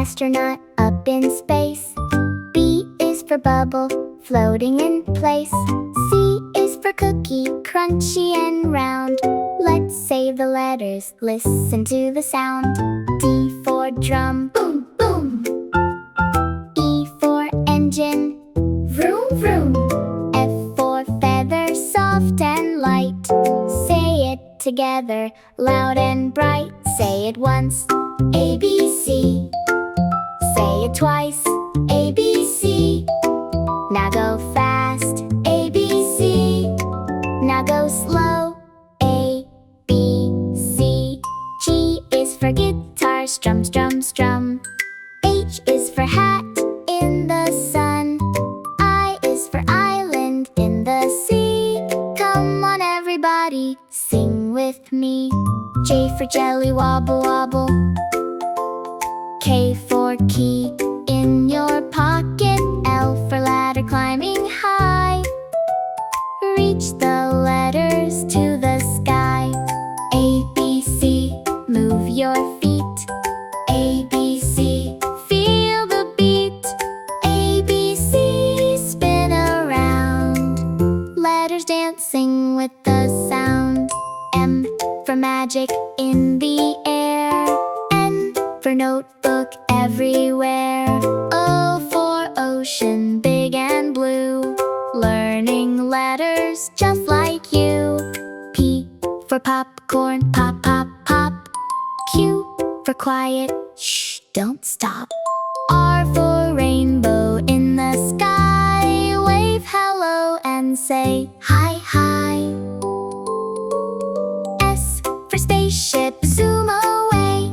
astronaut up in space. B is for bubble, floating in place. C is for cookie, crunchy and round. Let's say the letters, listen to the sound. D for drum, boom, boom. E for engine, vroom, vroom. F for feather, soft and light. Say it together, loud and bright. Say it once, A, B, C. Say it twice, A, B, C. Now go fast, A, B, C. Now go slow, A, B, C. G is for guitar, strum, strum, strum. H is for hat in the sun. I is for island in the sea. Come on everybody, sing with me. J for jelly, wobble, wobble. K for key in your pocket. L for ladder, climbing high. Reach the letters to the sky. A, B, C, move your feet. A, B, C, feel the beat. A, B, C, spin around. Letters dancing with the sound. M for magic in the air. N for notebook everywhere. O for ocean, big and blue. Learning letters just like you. P for popcorn, pop, pop, pop. Q for quiet, shh, don't stop. R for rainbow in the sky. Wave hello and say hi, hi. S for spaceship, zoom away.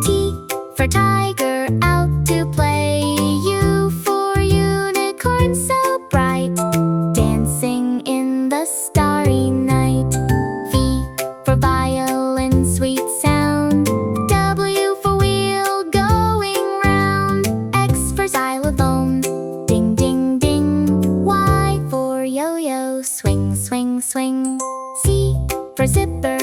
T for tiger, out to play. U for unicorn, so bright, dancing in the starry night. V for violin, sweet sound. W for wheel, going round. X for xylophone, ding, ding, ding. Y for yo-yo, swing, swing, swing. Z for zipper,